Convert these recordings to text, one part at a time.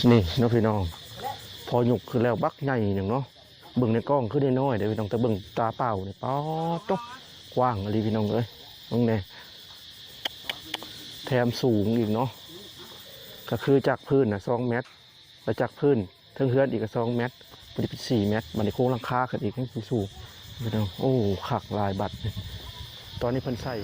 นี่น้องพี่น้องพอหยุกคือแล้วบักใหญ่หนึ่งเนาะเบิ่งในกล้องคือได้น้อยเดี๋ยวพี่น้องแต่เบิ่งตาเปล่าเนี่ยป๊อดโตกว้างอะไรพี่น้องเอ้ยน้องเนี่ยแถมสูงอีกเนาะก็คือจากพื้นนะ2 เมตรแล้วจากพื้นทั้งเฮือนอีกก็2 เมตรพอดีเป็น4 เมตรมันในโค้งหลังคาขึ้นอีกให้สูงพี่น้องโอ้ขักลายบัตรตอนนี้เพิ่นใส่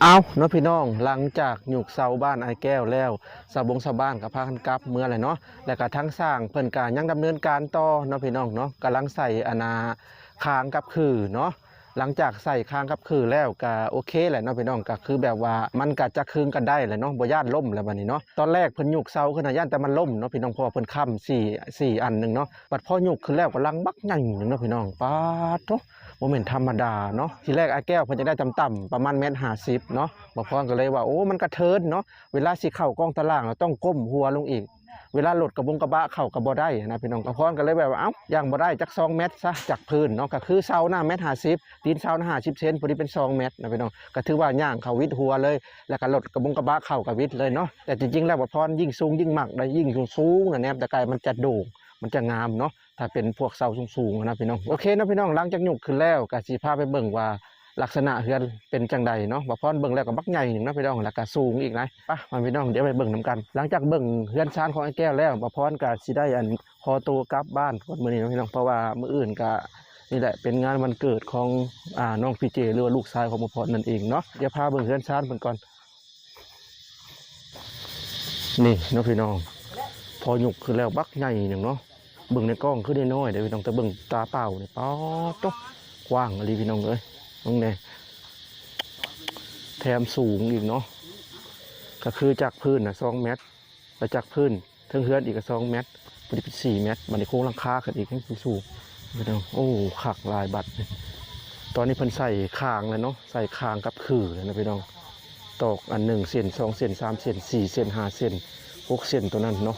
เอาเนาะพี่น้องหลังจากหยุกเสาบ้านไอ้แก้วแล้วสาวบงสาวบ้านกับพากันกลับเมื่อไรเนาะแล้วก็ทั้งสร้างเพิ่นการยังดำเนินการต่อเนาะพี่น้องเนาะกำลังใส่อนาคางกับคือเนาะหลังจากใส่คางกับคือแล้วก็โอเคแหละเนาะพี่น้องก็คือแบบว่ามันก็จะคืนกันได้แหละเนาะบ่ย่านล่มแล้วบัดนี้เนาะตอนแรกเพิ่นหยุกเสาขึ้นย่านแต่มันล่มเนาะพี่น้องเพราะเพิ่นค้ำสี่อันนึงเนาะบัดพอหยุกขึ้นแล้วก็ลังบักใหญ่นึงเนาะพี่น้องป๊าดโตโมเมนต์ธรรมดาเนาะทีแรกไอ้แก้วเพิ่นจะได้ต่ำๆประมาณ1.50 เนาะบ่พรก็เลยว่าโอ้มันกระเทินเนาะเวลาสิเข้ากองตารางเราต้องก้มหัวลงอีกเวลาหลดกระบะเข้ากับบ่ได้นะพี่น้องกระพรก็เลยแบบว่าเอ้าย่างบ่ได้จัก2 เมตรซะจากพื้นเนาะก็คือเสาหน้า1.50 ตีนเสาหน้า50 เซนพอดีเป็น2 เมตรนะพี่น้องก็ถือว่าย่างเข้าวิดหัวเลยแล้วก็หลดกระบะเข้ากับวิดเลยเนาะแต่จริงๆแล้วบ่พรยิ่งสูงยิ่งมักได้ยิ่งสูงนะแนบแต่ไกลมันจะโด่งมันจะงามเนาะถ้าเป็นพวกเสาสูงๆนะพี่น้องโอเคนะพี่น้องหลังจากหยุกขึ้นแล้วก็สิพาไปเบิ่งว่าลักษณะเฮือนเป็นจังใดเนาะบ่พรเบิ่งแล้วก็บักใหญ่หนึ่งนะพี่น้องแล้วก็สูงอีกนะไปมาพี่น้องเดี๋ยวไปเบิ่งนำกันหลังจากเบิ่งเฮือนชานของไอ้แก้วแล้วบ่พรก็สิได้ขอตัวกลับบ้านก่อนมื้อนี้นะพี่น้องเพราะว่ามื้ออื่นก็นี่แหละเป็นงานวันเกิดของน้องพีเจหรือว่าลูกชายของบ่พรนั่นเองเนาะเดี๋ยวพาเบิ่งเฮือนชานเพิ่นก่อนนี่เนาะพี่น้องพอหยุกขึ้นแล้วบักใหญ่หนึ่งเนาะเบิ่งในกล้องคือได้น้อยเดี๋ยวพี่น้องแต่เบิ่งตาเปล่าเนี่ยป๊อดโตกว้างอะไรพี่น้องเอ้ยน้องเนี่ยแถมสูงอีกเนาะก็คือจากพื้นนะ2 เมตรแล้วจากพื้นทั้งเฮือนอีกก็2 เมตรพอดีเป็น4 เมตรมันในโค้งหลังคาขึ้นอีกให้สูงพี่น้องโอ้ขักลายบัตรตอนนี้เพิ่นใส่คางเลยเนาะใส่คางกับคือเลยนะพี่น้องตอกอัน1 เซน2 เซน3 เซน4 เซน5 เซน6 เซนตัวนั้นเนาะ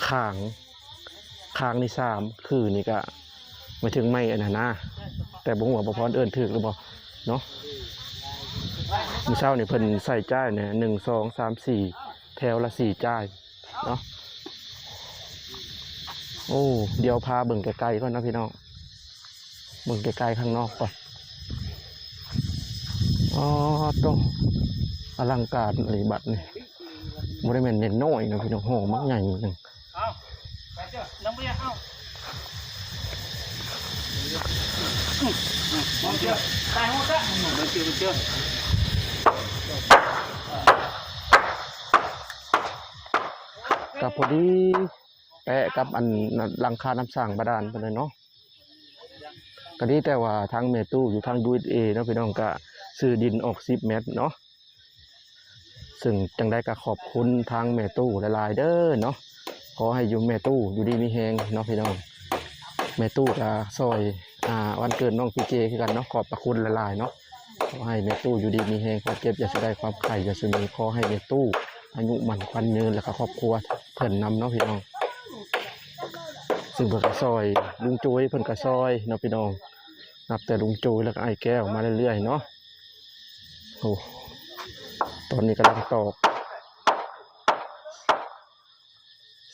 คางนี่3คือนี่ก็ไม่ถึงไม่อันนั้นนะแต่บ่ฮู้ว่าบ่พรเอิ้นถูกหรือบ่เนาะมื้อเช้านี่เพิ่นใส่จ้ายเนี่ย1 2 3 4แถวละ4จ้ายเนาะโอ้เดี๋ยวพาเบิ่งไกลๆก่อนนะพี่น้องเบิ่งไกลๆข้างนอกก่อนอ๋อโตอลังการเลยบัดนี่บ่ได้แม่นเน้นน้อยนะพี่น้องโหมักใหญ่นึงไปเจ้าน้ำเบียร์เอ้ามองเจ้าตายหัวซะมันเจ้ากับพอดีแปะกับอันหลังคาน้ำสร้างบาดาลไปเลยเนาะก็ดีแต่ว่าทางเมตู้อยู่ทางดูเอเนาะพี่น้องก็ซื้อดินออก10 เมตรเนาะซึ่งจังได้ก็ขอบคุณทางเมตู้หลายๆเด้อเนาะขอให้อยู่เมตู้อยู่ดีมีแฮงเนาะพี่น้องเมตู้ก็ซอยวันเกิดน้องพีเจคือกันเนาะขอบพระคุณหลายๆเนาะขอให้เมตู้อยู่ดีมีแฮงความเจ็บอย่าได้ความไข่อย่าสมีขอให้เมตู้อายุมันควันยืนแล้วก็ครอบครัวเพิ่นนำเนาะพี่น้องซึ่งเพิ่นก็ซอยลุงโจยเพิ่นก็ซอยเนาะพี่น้องนับแต่ลุงโจยแล้วก็ไอ้แก้วมาเรื่อยๆเนาะโอ้ตอนนี้กำลังตอก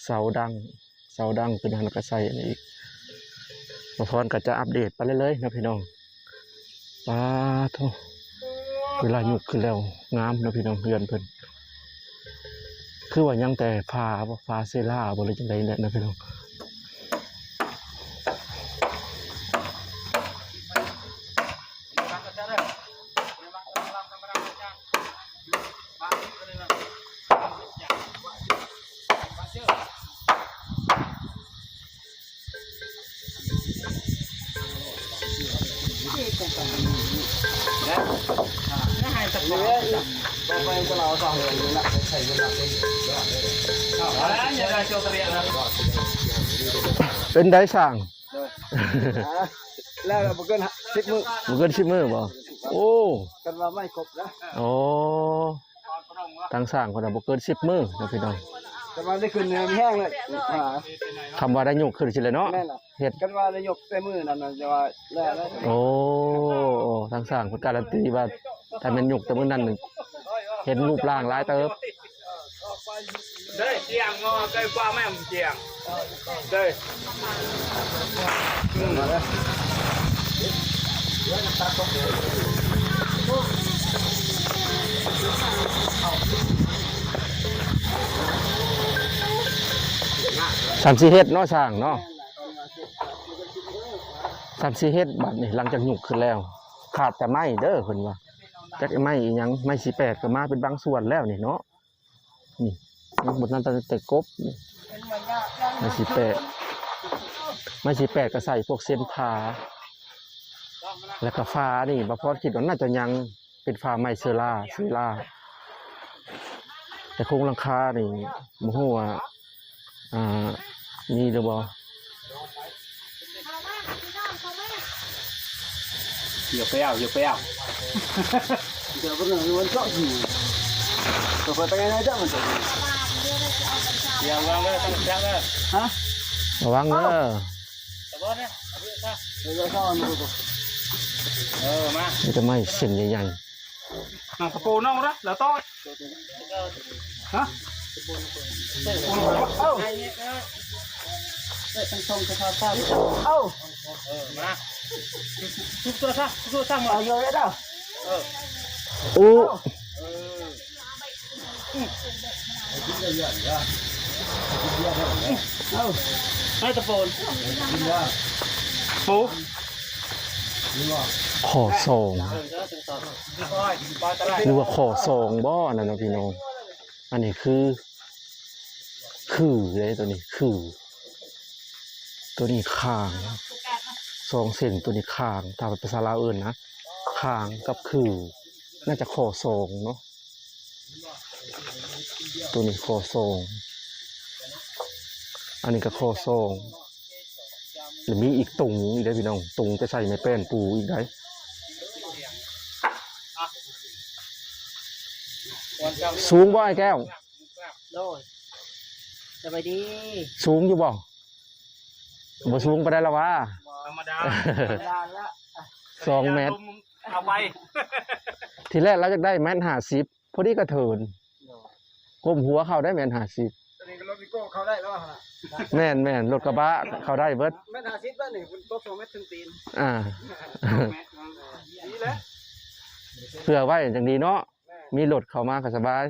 เสาดังเป็นหันกระใสอันนี้อีกมาพรก็จะอัปเดตไปเรื่อยๆนะพี่น้องป้าโธ่เวลาหยุกขึ้นแล้วงามนะพี่น้องเฮือนเพิ่นคือว่ายังแต่ฟ้าเซล่าบ่เลยจังได๋เนี่ยนะพี่น้องเป็นได้สั่งแล้วเราบ่เกิน10 มื้อบ่เกิน10 มื้อบ่โอ้กันว่าไม่ครบนะโอ้ทางสร้างคนบ่เกิน10 มื้อนะพี่น้องกันว่าได้ขึ้นเนื้อมีแห้งเลยคำว่าได้ยกขึ้นสิเลยเนาะเฮ็ดกันว่าได้ยกแต่มื้อนั้นน่ะจะว่าแล้วโอ้ทางสร้างเพิ่นการันตีว่าถ้าแม่นยกแต่มื้อนั้นเห็นรูปร่างหลายเติบ đây chiang ngon cây qua mấy em chiang đây มาเลย สามสี่เฮ็ดเนาะช่างเนาะสามสี่เฮ็ดบัดนี่หลังจากหยุกขึ้นแล้ว ขาดแต่ไม้เด้อเพิ่นว่าจักไม้อีหยังไม้48ก็มาเป็นบางส่วนแล้วนี่เนาะนี่หมดนั้นแต่กบนี่ไม้48ไม้48ก็ใส่พวกเส้นผ้าแล้วก็ฟ้านี่บ่พอคิดว่าน่าจะยังเป็นฟ้าไม้เซราแต่โครงหลังคานี่บ่ฮู้ว่ามีหรือบ่ nhiều phèo giờ có người muốn chọn gì rồi phải tay này chắc mà nhiều ngon đấy tăng chắc đấy hả ระวังเด้อ tập bớt đấy rồi ra sao nữa rồi mà มีแต่ไม้เส้นใหญ่ thằng tập bồ nông đó là to hả âu âu mà chúc tôi sang mà rồi đấy đâu ๆอู้ âu hai tập bồn bố ขอซอง coi coi ta หรือ lại ว่าขอซองบ่นั่นน่ะพี่น้องอันนี้คือเลยตัวนี้ตัวนี้คางซองเส้นตัวนี้คางถ้าเป็นภาษาลาวเอิ้นนะคางกับน่าจะขอซองเนาะตัวนี้ขอซองอันนี้ก็ขอซองหรือมีอีกตุงอีกได้อพี่น้องตุงจะใส่ไม้แป้นปูอีกได้ สูงบ่ไอ้แก้ว rồi chào bài đi สูงอยู่บ่บ่สูงไปได้แล้ววะ ธรรมดา làm đó 2 เมตร เอาไป ทีแรกเราจะได้1.50 เมตรพอดีกระเทินก้มหัวเข้าได้1.50 เมตร cho nên cái lối đi côเขาได้แล้วฮะ แม่นรถกระบะเข้าได้เบิด เมตร50แล้วนี่คุณโต๊ะ2เมตรถึงตีน อ่า นี่แหละ เพื่อไว้จังดีเนาะมีรถเข้ามาก็สบาย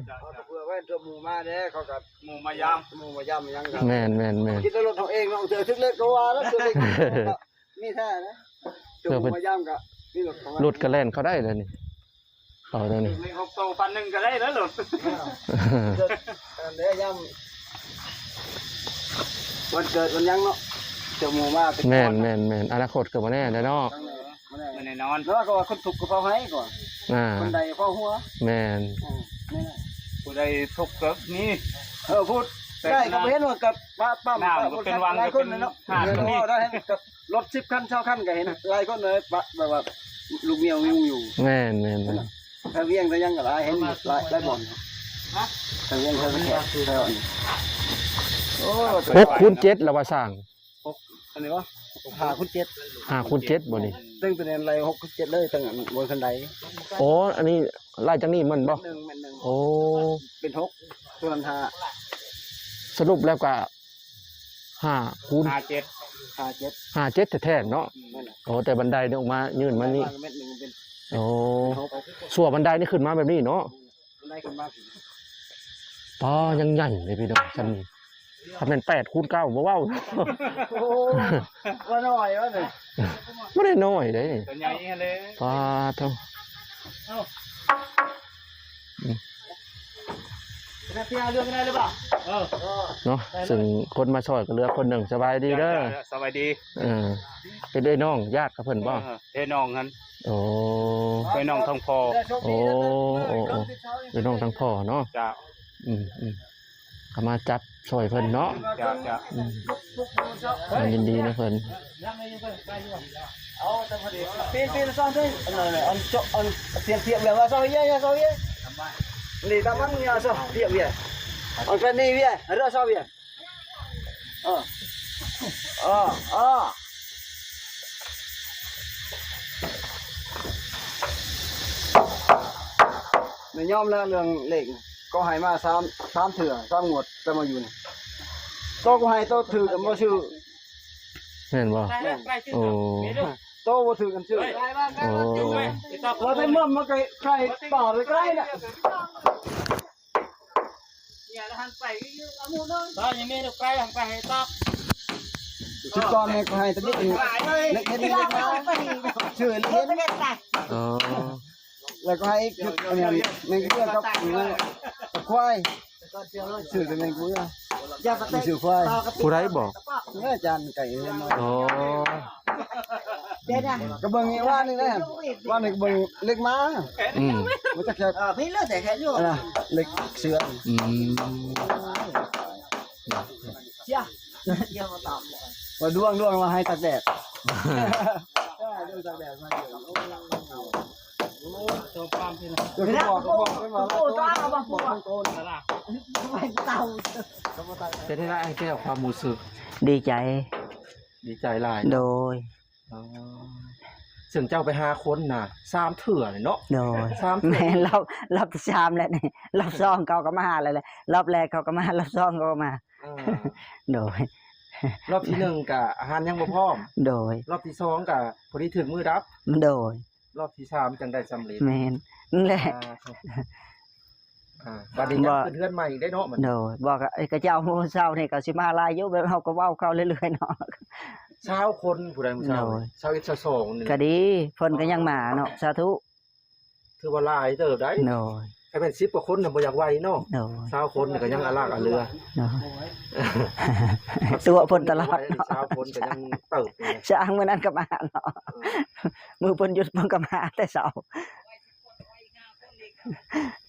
เพื่อไว้ตัวหมู่มาเด้เขากับ หมูมายาม หมู่มาย่ำยังกัน แม่น คิดว่ารถเขาเองเนาะเจอทึกเล็กก็ว่าแล้วตัวเล็กนี่แท้นะตัวหมู่มาย่ำกับนี่รถของ รถก็แล่นเข้าได้เลยนี่เข้าได้นี่ หนึ่งหกโตปันหนึ่งก็ได้แล้วหลุด อันเด้ย่ำวันเกิดวันยังเนาะเจ้าหมู่มาเป็น แม่นอนาคตก็บ่แน่เด้อเนาะ ไม่แน่นอน แล้วก็ว่าคนถูกกับเขาให้ก่อน คนใดเขาหัว แม่น ผู้ใดทุกข์ก็นี่ พูดได้ก็เห็นว่ากับป้า น้ำก็เป็นวัง หลาย ก็ ค เป็น น เนาะ หาดก็มี ได้กับรถ10 คัน20 คันก็เห็นหลายคนเลยแบบว่าลูกเมียวิ่งอยู่ แม่น ถ้าเวียงก็ยังก็หลายเห็นหลายบ่อนถ้าเวียงเขาแค่เท่านี้โอ้ 6 คูณ 7แล้วว่าสร้าง อันนี้วะ5 คูณ 7 5 คูณ 7บ่นี่ ตึ้งตัวนี้อะไร6 คูณ 7เลยตั้งบนคันใด โอ้อันนี้ไล่จากนี้มันบ่ 1 โอ้ เป็น6ตัวนั้น5 สรุปแล้วก็5 คูณ หาเจ็ด 5 7 57แท้ๆเนาะโอ้แต่บันไดนี่ออกมายื่นมานี่ เม็ดหนึ่งเป็น โอ้ส่วนบันไดนี่ขึ้นมาแบบนี้เนาะ ได้ขึ้นมา ป้อยังใหญ่เลยพี่น้องชั้นนี้ถ้าเป็น8 คูณ 9บ่เว้า โอ้ว่าน้อยวะเนี่ย บ่ได้น้อยเด้ ตัวใหญ่เลย ป้าเท่า นาทีเรื่องอะไรหรือเปล่า เนาะซึ่งคนมาช่วยก็เหลือคนหนึ่งสบายดีเด้อ สบายดี เป็นได้น้องญาติกับเพิ่นบ่ เฮ้น้องกัน โอ้ เฮ้น้องทองพอ เป็นน้องทั้งพ่อเนาะ จ้า ก็มาจับช่วยเพิ่นเนาะ จ้า ยินดีนะเพิ่น Pin sao thế? Anh cho anh tiệm là sao vậy? Sao vậy? Đi ta mắng nhà sao? Tiệm vậy. Anh cái này vậy? Ra sao vậy? Này nhom là lượng lệnh ก็ให้มา3เถื่อ3งวดแต่มาอยู่นี่โตก็ให้โตถือกันบ่ชื่อ แม่นบ่โอ้ โตบ่ถือกันชื่อ โอ้ เราได้เมื่อมาใครต่อไปใกล้น่ะ đó như mấy được cái hàng phải to ชุดก่อนเนี่ยก็ให้ตะนิดนึงเล็กนิดนึงชื่อเล็กนิด อ๋อ แล้วก็ให้ชุดอันนี้แมงเกี้ยวกับควายชื่อเป็นแมงกุ้ยอ่ะมีชื่อควาย ผู้ใดบอก นี่อาจารย์ไก่เลยมา อ๋อ กระเบื้องนี่ว่านี่นะว่านี่กระเบื้องเล็กม้า อืม มันจะแค่พี่เลือดแต่แค่อยู่นะเล็กเสือ อืม ว่าดวงมาให้ตักแดดดวงตักแดดมาเดี๋ยว cho pam thế này เดี๋ยวบอกไม่มาแล้วบอกโตน là จะได้ไอ้แก้วความรู้สึก ดีใจ ดีใจหลาย โดย อ๋อซึ่งเจ้าไปหาคนน่ะ3เถื่อเลยเนาะ โดย 3เถื่อ แม่รอบที่สามแล้วนี่รอบสองเขาก็มาเลยเลยรอบแรกเขาก็มารอบสองเขาก็มา อ่า โดย รอบที่1ก็อาหารยังบ่พร้อม โดย รอบที่2ก็พอดีถึงมื้อรับ โดย รอบที่3จังได้สำเร็จ แม่นนั่นแหละ บัดนี้ยังเพื่อนใหม่อีกได้เนาะมัน โดยบอกไอ้กระเจ้าโมเศร้านี่ก็สิมาลายอยู่แบบเฮาก็เว้าเข้าเรื่อยๆเนาะ ชาวคนผู้ใดผู้ชาว โอ้ย ชาวชาวสองนี่ ก็ดีเพิ่นก็ยังมาเนาะสาธุ ถือว่าหลายเติบได้ โดย ให้เป็น10กว่าคนน่ะบ่อยากไหวเนาะ โดย ชาวคนนี่ก็ยังอาลากอาเรือ โดย ตัวเพิ่นตลอดเนาะ ชาวคนก็ยังเติบอยู่ ช้างมื้อนั้นก็มาเนาะมือเพิ่นหยุดเพิ่นก็มาแต่เช้า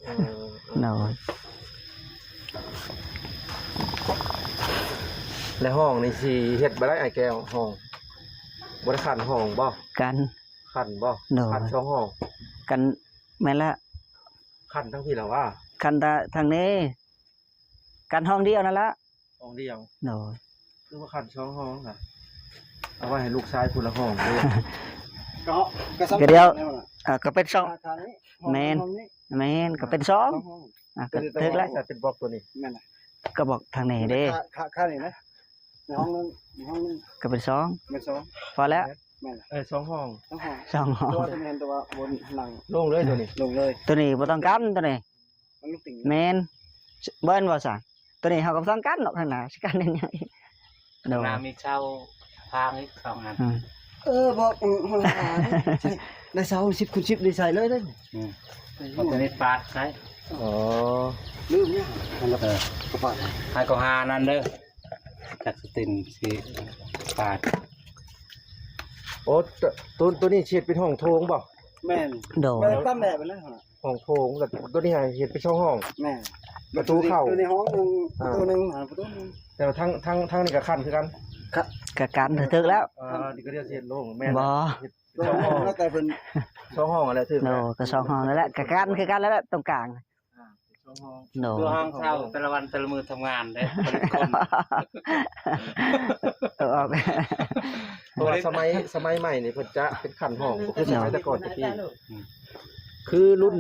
เออ โดย และห้องนี่สิเฮ็ดบ่ได้ไอ้แก้วห้องบ่ได้ขันห้องบ่ กัน ขันบ่ โดย ขันสองห้อง กันแม่นละ ขันทั้งพี่แล้วว่า กันตาทางนี้กันห้องเดียวนั่นละ ห้องเดียว โดย คือว่าขันสองห้องน่ะเอาไว้ให้ลูกชายคนละห้องเด้อ ก็เดียวก็เป็นสอง ทางนี้ แม่น แม่นก็เป็นสองก็ถึกแล้ว แต่เป็นบล็อกตัวนี้ แม่น ก็บอกทางนี้เด้ ค่านี่นะในห้องนึงในห้องนึง ก็เป็นสอง เป็นสอง พอแล้ว แม่น สองห้อง ทั้งห้อง สองห้อง ตัวจะเห็นตัวบนหลัง โล่งเลยตัวนี้ ลงเลย ตัวนี้บ่ต้องกันตัวนี้ มันลูกติ่ง แม่นเบิ้นบ่สั่งตัวนี้เฮาก็บ่ต้องกันเนาะข้างหน้าสิกันได้ยังไงโดย làm đi sau phang ấy xong ăn บอกในเสา10 คูณ 10ได้ใส่เลยเด้ còn cái nít phạt đấy อ๋อ ลืมเนี่ยมันละกระป๋า hai con hà ăn đây chặt tình thì phạt โอ้ตัวนี้เช็ดเป็นห้องโถงบ่ แม่น โดย แม่ตั้มแบบไปแล้ว ห้องโถงแต่ตัวนี้เห็นเป็นช่องห้อง แม่ ประตูเข้า ในห้องนึงประตูนึงประตูนึง แต่ว่าทั้งนี่ก็คันคือกัน ก็กันถึกแล้ว นี่ก็เรียกเช็ดโล่งแม่น บ่ ช่องห้อง แล้วแต่เพิ่น ช่องห้องอะไรถึง โดก็สองห้องนั่นแหละก็กันคือกันแล้วแหละตรงกลาง ช่องห้อง โด ตัวห้องเช่าแต่ละวันแต่ละมือทำงานเลยผลิตคน ออก เพราะว่าสมัยใหม่นี่เพิ่นจะเป็นคันห้องคือสมัยแต่ก่อนตะกี้คือรุ่น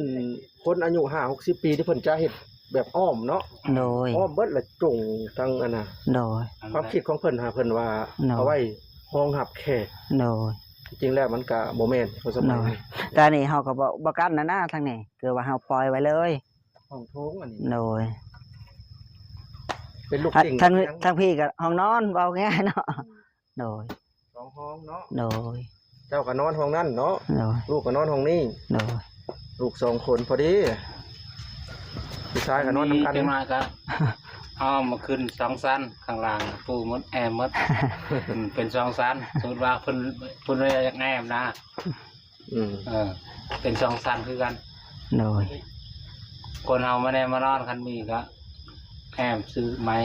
คนอายุ50-60 ปีที่เพิ่นจะเฮ็ดแบบอ้อมเนาะ โดย อ้อมเบิดละจงทั้งอันน่ะ โดย ความคิดของเพิ่นเพิ่นว่า เนาะ เอาไว้ห้องรับแขก โดย จริงๆแล้วมันก็บ่แม่นเพราะสมัยนี้ แต่นี่เฮาก็บ่กันนะทางนี้คือว่าเฮาปล่อยไว้เลย ห้องโถงอันนี้ โดย เป็นลูกติ่ง ทางพี่ก็ห้องนอนเว้าง่ายเนาะโดย สองห้องเนาะ โดย เจ้าก็นอนห้องนั้นเนาะ โดย ลูกก็นอนห้องนี้ โดย ลูก2คนพอดีผู้ชายก็นอนนำกัน จังมาก็เอามาขึ้นสองชั้นข้างล่างปูมดแอมมดเป็นสองชั้นสมมติว่าเพิ่นเลยแอมนะ อืม เป็นสองชั้นคือกัน โดย คนเอามาได้มานอนคันมีก็แอมซื้อไม้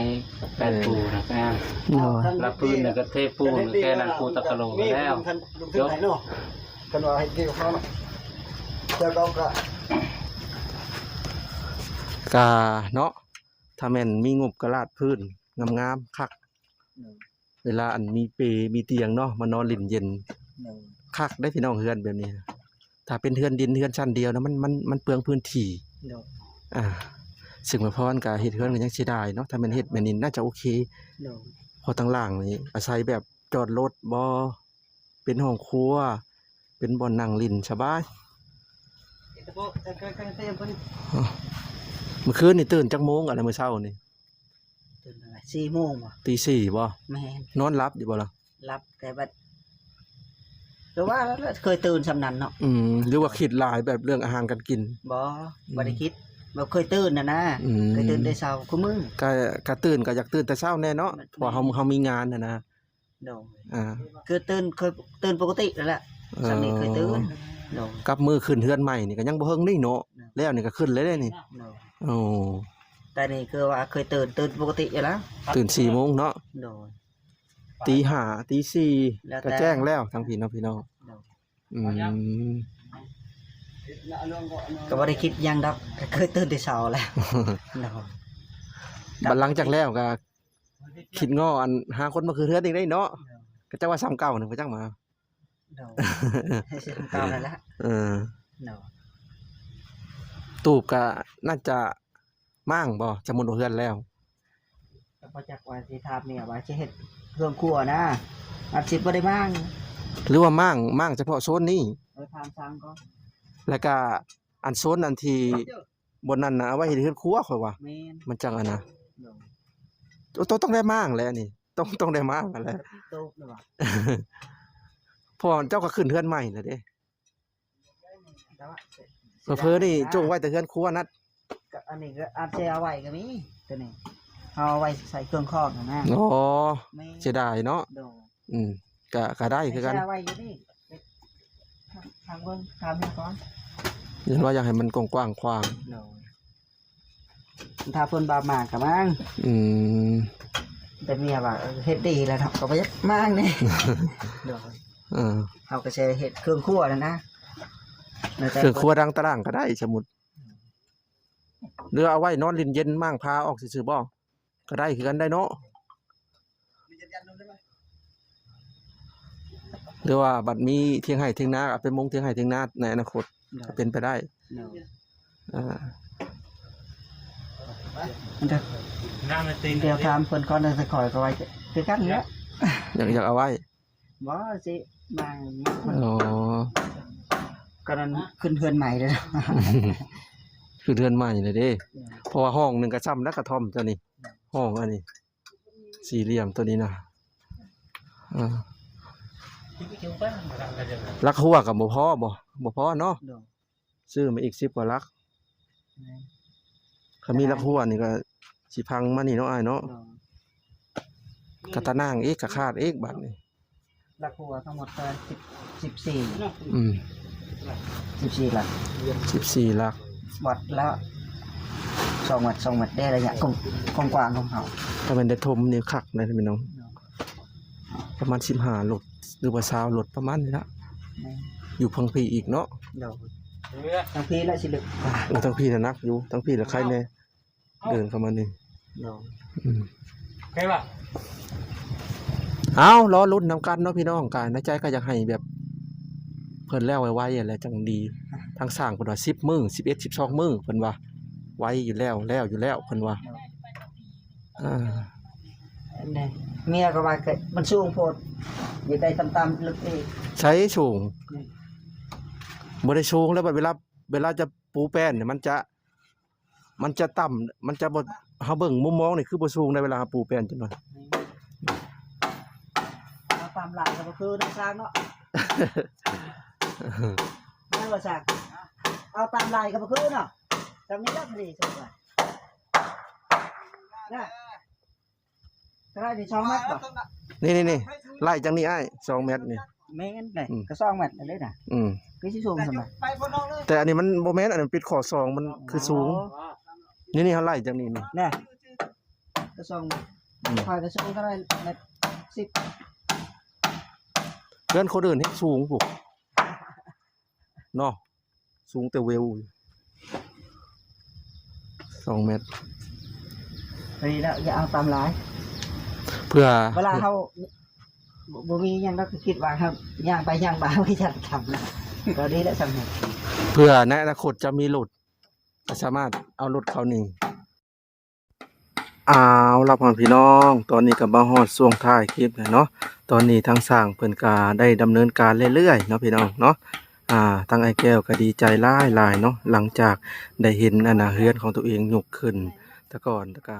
แปดปูนะแอม โดย แล้วปืนเนี่ยก็เทปูนแค่นั้นปูตะกะโหลกแล้ว ยกไหนเนาะกันว่าให้เกี่ยวข้าวเจ้าก็ กาเนาะถ้าแม่นมีงบกระลาดพื้นงามๆคักเวลาอันมีเปมีเตียงเนาะมานอนลิ่นเย็นคักได้พี่น้องเฮือนแบบนี้ถ้าเป็นเฮือนดินเฮือนชั้นเดียวนะมันเปลืองพื้นที่อ่า ซึ่งแม่พรก็เฮ็ดเฮือนก็ยังสิได้เนาะถ้าแม่นเฮ็ดแบบนี้น่าจะโอเค โดย เพอตั้งล่างนี่อาศัยแบบจอดรถบ่เป็นห้องครัว เป็นบ่อนนั่งเลินสบาย เมื่อคืนนี่ตื่นจักโมงอะไรมื้อเช้านี่ ตื่นอะไร4 โมงบ่ ตีสี่บ่ แม่น นอนหลับอยู่บ่ล่ะ รับแต่บัดหรือว่าเคยตื่นสำนันเนาะ หรือว่าคิดหลายแบบเรื่องอาหารการกิน บ่ได้คิดบ่เคยตื่นนะ อืม เคยตื่นแต่เช้าคุมื้อ ก็ตื่นก็อยากตื่นแต่เช้าแน่เนาะเพราะเฮามีงานน่ะนะ โดย อ่า คือเคยตื่นปกตินั่นแหละสำนี้เคยตื่นโดย กับมือขึ้นเฮือนใหม่นี่ก็ยังบ่เฮิงนี่เนาะแล้วนี่ก็ขึ้นเลยเด้นี่ โดย โอ้ แต่นี่คือว่าเคยตื่นปกติอยู่แล้ว ตื่น4โมงเนาะ โดย ตีห้าตีสี่ แล้วแต่ ก็แจ้งแล้วทั้งพี่น้อง โดย อืม ก็บ่ได้คิดหยังดอกก็เคยตื่นแต่เช้าแล้วโดย บัดหลังจากแล้วก็คิดง้ออันหาคนมาคือเฮือนอีกได้เนาะก็จักว่าซ้ำเก่านึงบ่จักมา โดยให้สิเก่านั่นแหละ เออ โดย ตูบก็น่าจะมั่งบ่จะหมดเฮือนแล้ว ก็บ่จักว่าสิถามเนี่ยว่าสิเฮ็ดเครื่องครัวนะอาจสิบ่ได้มั่ง หรือว่ามั่งเฉพาะโซนนี้ ถามสั่งก็ แล้วก็อันโซนอันที่บนนั้นนะเอาไว้เฮ็ดเฮือนครัวข่อยว่า แม่น มันจังอันนะ โดย ต้องได้มั่งแหล้วนี่ต้องได้มั่งนั่นแหละ โตบเลยว่ะ เพอเจ้าก็ขึ้นเฮือนใหม่แล้วเด้ แต่ว่า เผลอๆนี่จงไว้แต่เฮือนครัวนัด ก็อันนี้ก็อาจจะเอาไว้ก็มีตัวนี้เอาไว้ใส่เครื่องคอกนะ อ๋อ ไม่ เสียดายเนาะ โด ก็ได้คือกัน เอาไว้อยู่นี่ทางเบิ่งทำให้ก่อน ยันว่าอยากให้มันกว้างๆขวาง โดถ้าเพิ่นบาปมากก็มั่ง อืม แต่เมียว่าเฮ็ดดีแล้วเนาะก็บ่อยากมั่งนี่โด เออ เฮาก็ใช้เฮ็ดเครื่องครัวนั่นนะแล้วแต่ เครื่องครัวดังตารางก็ได้สมมุติหรือเอาไว้นอนลิ้นเย็นมั่งพาออกซื่อๆบ่ก็ได้คือกันได้เนาะหรือว่าบัดมีเที่ยงไห้เที่ยงนาก็เป็นมงเที่ยงไห้เที่ยงนาในอนาคตก็เป็นไปได้ โด อ่า มันจะ น้ำมันตีน เดี๋ยวถามเพิ่นก่อนจะขอยก็ไว้คือกันแหละ อยากเอาไว้ บ่สิบางมัน อ๋อ ก็นั้นขึ้นเฮือนใหม่เลยนะ คือเดือนใหม่เลยเด้เพราะว่าห้องหนึงก็ซ้ำแล้วกระท่อมตัวนี้ ห้องอันนี้ สี่เหลี่ยมตัวนี้นะอ่าลักหัวกับบ่พอบ่พอเนาะ โด ซื้อมาอีก10กว่าลักถ้ามีลักหัวนี่ก็สิพังมานี่เนาะอ้ายเนาะ โด กะตะนางอีกกะคาดอีกบัดนี้ หลักหัวทั้งหมดก็14 อืม หลัก 14ลัก วัดแล้ว2 เมตรได้ระยะกว้างของเขา ถ้ามันได้ทมนี่คักเลยพี่น้อง ประมาณ15โลหรือว่า20โลประมาณนี้ละอยู่พังพี่อีกเนาะ เดี๋ยวทั้งพี่และสิลึก ทั้งพี่น่ะนักอยู่ทั้งพี่ละใครแน่เดินเข้ามานี่ เดี๋ยว อืม ใช่ป่ะ เอารอลุ้นนำกันเนาะพี่น้องกันในใจก็อยากให้แบบเพิ่นแล้วไวๆอะไรจังดีทางสร้างเพิ่นว่า10มื้อ11 12มื้อเพิ่นว่าไวอยู่แล้วอยู่แล้วเพิ่นว่าอ่า นี่เมียก็ว่าเกิดมันสูงโพดอยู่ได้ต่ำๆลึกนี่ ใช้สูงบ่ได้สูงแล้วบัดเวลาจะปูแป้นเนี่ยมันจะต่ำมันจะบ่เฮาเบิ่งมุมมองนี่คือบ่สูงในเวลาปูแป้นจังหน่อย เอาตามหลักก็คือน้ำสร้างเนาะนั่นว่าสร้างเอาตามลายก็คือเนาะจำนี้แล้วพอดีสุดว่าน่ะก็ได้ที่2 เมตรบ่ นี่ไล่จังนี้อ้าย2เมตรนี่ แม่นได้ อืม ก็2 เมตรเลยน่ะ อืม คือสิสูงซั่นน่ะ แต่อันนี้มันบ่แม่นอันนั้นปิดข้อศอกมันคือสูงนี่เฮาไล่จังนี้นี่ น่ะก็2 เมตร อืม คอยก็สูงก็ได้เมตร10 เพื่อนคนอื่นให้สูงพวกเนาะสูงแต่เวลอยู่2 เมตร พอดีแล้วอย่าเอาตามลาย เพื่อ เวลาเขาบ่มีหยังเราก็คิดว่าครับย่างไปย่างมาไม่อยากทำนะก็ดีแล้วสำเร็จ เพื่อในอนาคตจะมีรถก็สามารถเอารถเขานี่ เอาล่ะพ่อพี่น้อง ตอนนี้ก็มาฮอดช่วงท้ายคลิปแล้วเนาะตอนนี้ทางสร้างเพิ่นก็ได้ดำเนินการเรื่อยๆเนาะพี่น้องเนาะทางไอ้แก้วก็ดีใจหลายๆเนาะหลังจากได้เห็นเฮือนของตัวเองยกขึ้นแต่ก่อนก็